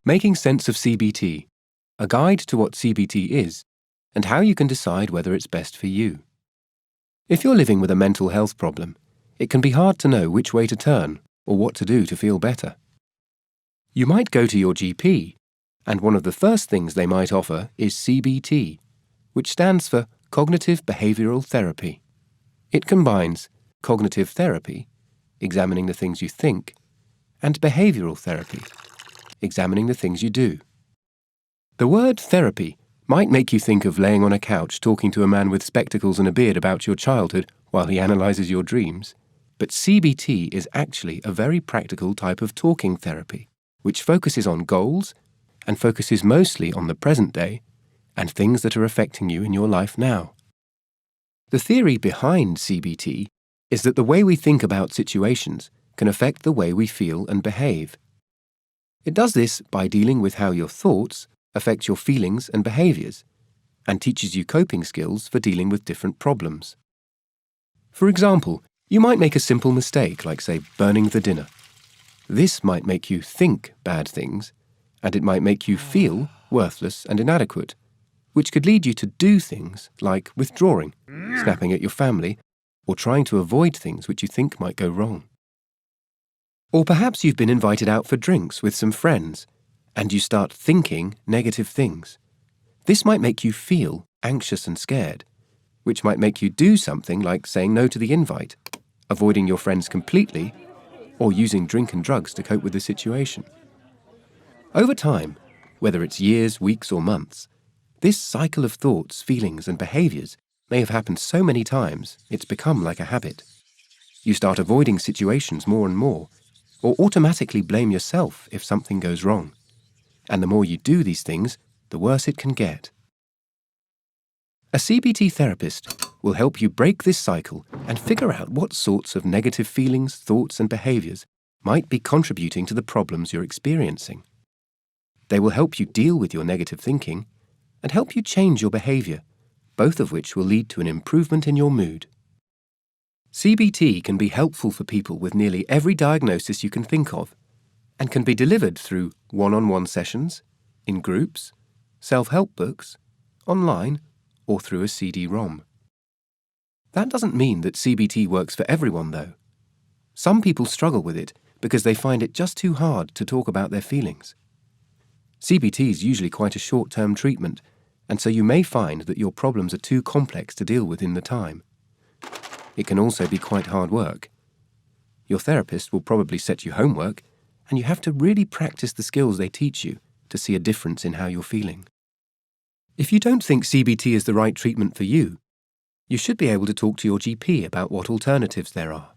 Making Sense of CBT, a guide to what CBT is and how you can decide whether it's best for you. If you're living with a mental health problem, it can be hard to know which way to turn or what to do to feel better. You might go to your GP, and one of the first things they might offer is CBT, which stands for Cognitive Behavioral Therapy. It combines cognitive therapy, examining the things you think, and behavioral therapy, examining the things you do. The word therapy might make you think of laying on a couch talking to a man with spectacles and a beard about your childhood while he analyzes your dreams. But CBT is actually a very practical type of talking therapy, which focuses on goals and focuses mostly on the present day and things that are affecting you in your life now. The theory behind CBT is that the way we think about situations can affect the way we feel and behave. It does this by dealing with how your thoughts affect your feelings and behaviors, and teaches you coping skills for dealing with different problems. For example, you might make a simple mistake, like, say, burning the dinner. This might make you think bad things, and it might make you feel worthless and inadequate, which could lead you to do things like withdrawing, snapping at your family, or trying to avoid things which you think might go wrong. Or perhaps you've been invited out for drinks with some friends, and you start thinking negative things. This might make you feel anxious and scared, which might make you do something like saying no to the invite, avoiding your friends completely, or using drink and drugs to cope with the situation. Over time, whether it's years, weeks, or months, this cycle of thoughts, feelings, and behaviors may have happened so many times it's become like a habit. You start avoiding situations more and more, or automatically blame yourself if something goes wrong. And the more you do these things, the worse it can get. A CBT therapist will help you break this cycle and figure out what sorts of negative feelings, thoughts, and behaviors might be contributing to the problems you're experiencing. They will help you deal with your negative thinking and help you change your behavior, both of which will lead to an improvement in your mood. CBT can be helpful for people with nearly every diagnosis you can think of, and can be delivered through one-on-one sessions, in groups, self-help books, online, or through a CD-ROM. That doesn't mean that CBT works for everyone, though. Some people struggle with it because they find it just too hard to talk about their feelings. CBT is usually quite a short-term treatment, and so you may find that your problems are too complex to deal with in the time. It can also be quite hard work. Your therapist will probably set you homework, and you have to really practice the skills they teach you to see a difference in how you're feeling. If you don't think CBT is the right treatment for you, you should be able to talk to your GP about what alternatives there are.